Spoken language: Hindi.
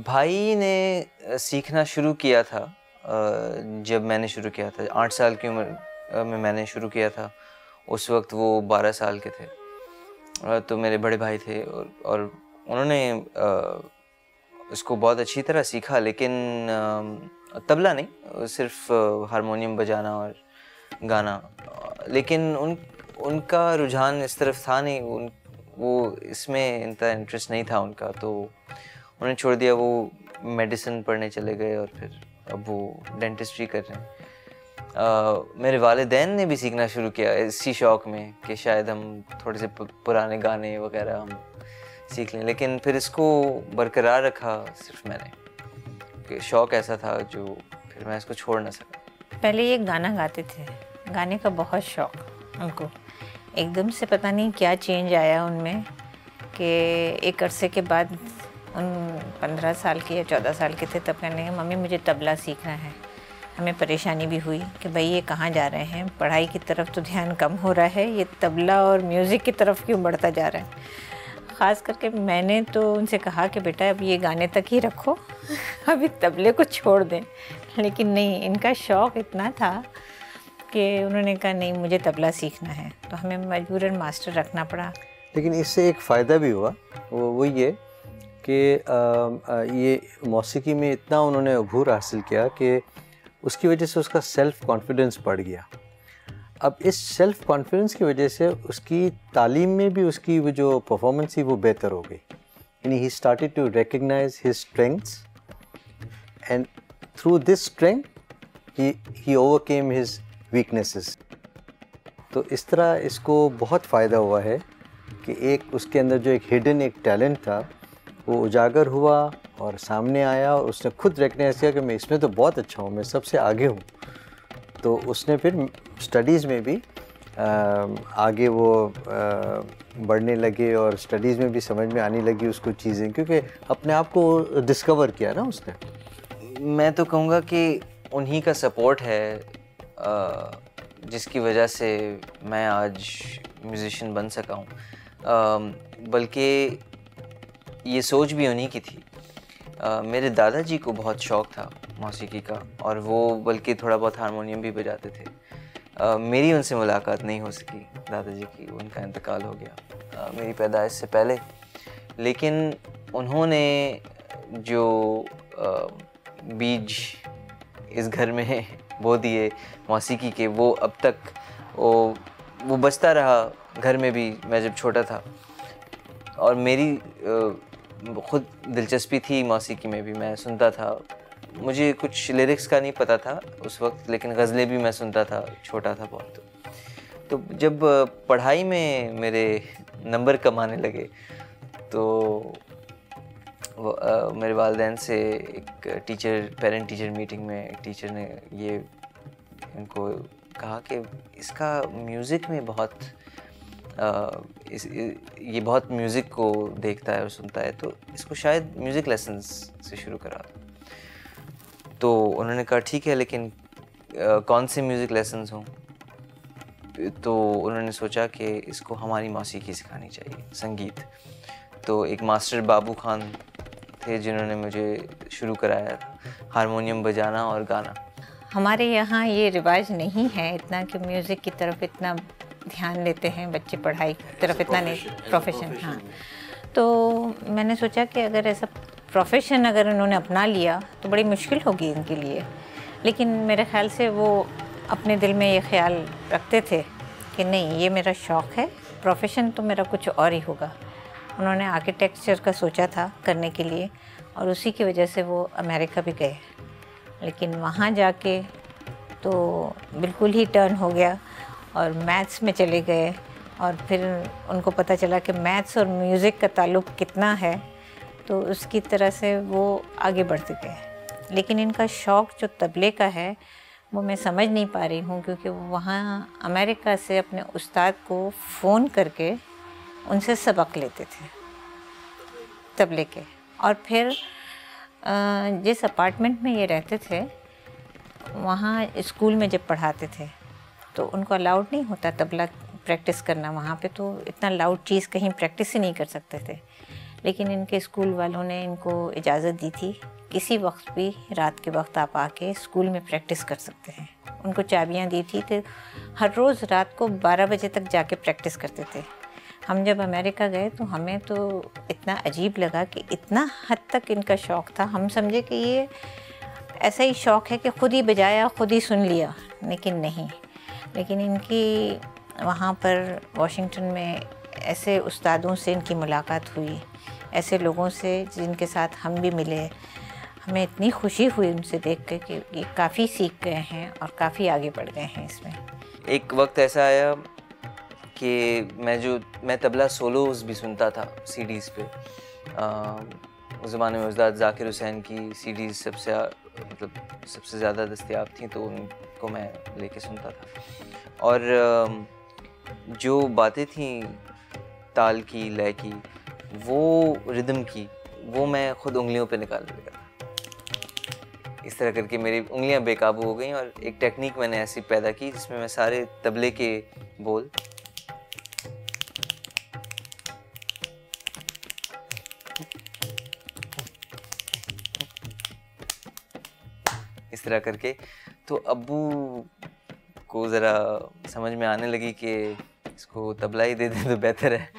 भाई ने सीखना शुरू किया था जब मैंने शुरू किया था। 8 साल की उम्र में मैंने शुरू किया था। उस वक्त वो 12 साल के थे। तो मेरे बड़े भाई थे और उन्होंने इसको बहुत अच्छी तरह सीखा, लेकिन तबला नहीं, सिर्फ हारमोनियम बजाना और गाना। लेकिन उनका रुझान इस तरफ था नहीं, वो इसमें इतना इंटरेस्ट नहीं था उनका, तो उन्होंने छोड़ दिया। वो मेडिसिन पढ़ने चले गए और फिर अब वो डेंटिस्ट्री कर रहे हैं। मेरे वालिदैन ने भी सीखना शुरू किया इसी शौक़ में कि शायद हम थोड़े से पुराने गाने वगैरह हम सीख लें, लेकिन फिर इसको बरकरार रखा सिर्फ मैंने, कि शौक़ ऐसा था जो फिर मैं इसको छोड़ ना सका। पहले ये गाना गाते थे, गाने का बहुत शौक़ उनको। एकदम से पता नहीं क्या चेंज आया उनमें कि एक अरसे के बाद, उन 15 साल के या 14 साल के थे, तब कहने लगे मम्मी मुझे तबला सीखना है। हमें परेशानी भी हुई कि भाई ये कहाँ जा रहे हैं, पढ़ाई की तरफ तो ध्यान कम हो रहा है, ये तबला और म्यूज़िक की तरफ क्यों बढ़ता जा रहा है। ख़ास करके मैंने तो उनसे कहा कि बेटा अब ये गाने तक ही रखो, अभी तबले को छोड़ दें। लेकिन नहीं, इनका शौक़ इतना था कि उन्होंने कहा नहीं मुझे तबला सीखना है, तो हमें मजबूरन मास्टर रखना पड़ा। लेकिन इससे एक फ़ायदा भी हुआ, वो ये कि ये मौसीकी में इतना उन्होंने अबूर हासिल किया कि उसकी वजह से उसका सेल्फ़ कॉन्फिडेंस बढ़ गया। अब इस सेल्फ़ कॉन्फिडेंस की वजह से उसकी तालीम में भी उसकी वो जो परफॉर्मेंस थी वो बेहतर हो गई। यानी he started to recognise his strengths and through this strength he overcame his weaknesses. तो इस तरह इसको बहुत फ़ायदा हुआ है कि एक उसके अंदर जो एक हिडन एक टैलेंट था वो उजागर हुआ और सामने आया, और उसने खुद रिकग्नाइज किया कि मैं इसमें तो बहुत अच्छा हूँ, मैं सबसे आगे हूँ। तो उसने फिर स्टडीज़ में भी आगे वो बढ़ने लगे और स्टडीज़ में भी समझ में आने लगी उसको चीज़ें, क्योंकि अपने आप को डिस्कवर किया ना उसने। मैं तो कहूँगा कि उन्हीं का सपोर्ट है जिसकी वजह से मैं आज म्यूज़िशियन बन सका हूँ, बल्कि ये सोच भी उन्हीं की थी। मेरे दादाजी को बहुत शौक़ था मौसीकी का, और वो बल्कि थोड़ा बहुत हारमोनियम भी बजाते थे। मेरी उनसे मुलाकात नहीं हो सकी दादाजी की, उनका इंतकाल हो गया मेरी पैदाइश से पहले। लेकिन उन्होंने जो बीज इस घर में बो दिए मौसीकी के, वो अब तक वो बचता रहा घर में भी, मैं जब छोटा था। और मेरी खुद दिलचस्पी थी मौसीकी में भी, मैं सुनता था। मुझे कुछ लिरिक्स का नहीं पता था उस वक्त, लेकिन गज़लें भी मैं सुनता था, छोटा था बहुत। तो जब पढ़ाई में मेरे नंबर कम आने लगे तो मेरे वालिदैन से एक पेरेंट टीचर मीटिंग में एक टीचर ने ये इनको कहा कि इसका म्यूज़िक में बहुत ये बहुत म्यूज़िक को देखता है और सुनता है, तो इसको शायद म्यूज़िक लेसन्स से शुरू करा दो। तो उन्होंने कहा ठीक है, लेकिन कौन से म्यूज़िक लेसन्स हों। तो उन्होंने सोचा कि इसको हमारी मौसीकी सिखानी चाहिए, संगीत। तो एक मास्टर बाबू खान थे जिन्होंने मुझे शुरू कराया हारमोनियम बजाना और गाना। हमारे यहाँ ये रिवाज नहीं है इतना कि म्यूज़िक की तरफ इतना ध्यान देते हैं बच्चे, पढ़ाई की तरफ इतना नहीं, प्रोफेशन। हाँ, तो मैंने सोचा कि अगर ऐसा प्रोफेशन अगर उन्होंने अपना लिया तो बड़ी मुश्किल होगी इनके लिए। लेकिन मेरे ख़्याल से वो अपने दिल में ये ख्याल रखते थे कि नहीं, ये मेरा शौक़ है, प्रोफेशन तो मेरा कुछ और ही होगा। उन्होंने आर्किटेक्चर का सोचा था करने के लिए, और उसी की वजह से वो अमेरिका भी गए। लेकिन वहाँ जाके तो बिल्कुल ही टर्न हो गया और मैथ्स में चले गए, और फिर उनको पता चला कि मैथ्स और म्यूज़िक का ताल्लुक़ कितना है, तो उसकी तरह से वो आगे बढ़ते गए। लेकिन इनका शौक़ जो तबले का है वो मैं समझ नहीं पा रही हूँ, क्योंकि वो वहाँ अमेरिका से अपने उस्ताद को फ़ोन करके उनसे सबक लेते थे तबले के। और फिर जिस अपार्टमेंट में ये रहते थे वहाँ स्कूल में जब पढ़ाते थे तो उनको अलाउड नहीं होता तबला प्रैक्टिस करना वहाँ पे, तो इतना लाउड चीज़ कहीं प्रैक्टिस ही नहीं कर सकते थे। लेकिन इनके स्कूल वालों ने इनको इजाज़त दी थी, किसी वक्त भी रात के वक्त आप आके स्कूल में प्रैक्टिस कर सकते हैं। उनको चाबियाँ दी थी, तो हर रोज़ रात को 12 बजे तक जाके प्रैक्टिस करते थे। हम जब अमेरिका गए तो हमें तो इतना अजीब लगा कि इतना हद तक इनका शौक़ था। हम समझे कि ये ऐसा ही शौक़ है कि ख़ुद ही बजाया, ख़ुद ही सुन लिया, लेकिन नहीं। लेकिन इनकी वहाँ पर वॉशिंगटन में ऐसे उस्तादों से इनकी मुलाकात हुई, ऐसे लोगों से जिनके साथ हम भी मिले। हमें इतनी खुशी हुई उनसे देख के कि ये काफ़ी सीख गए हैं और काफ़ी आगे बढ़ गए हैं इसमें। एक वक्त ऐसा आया कि मैं तबला सोलोज़ भी सुनता था सीडीज़ पे। उस ज़माने में उस्ताद ज़ाकिर हुसैन की सीडीज़ सबसे ज़्यादा दस्तयाब थी, तो उनको मैं लेके सुनता था। और जो बातें थीं ताल की, लय की, वो रिदम की, वो मैं ख़ुद उंगलियों पे निकाल लेता था। इस तरह करके मेरी उंगलियां बेकाबू हो गईं और एक टेक्निक मैंने ऐसी पैदा की जिसमें मैं सारे तबले के बोल इस तरह करके, तो अब्बू को ज़रा समझ में आने लगी कि इसको तबला ही दे दे तो बेहतर है।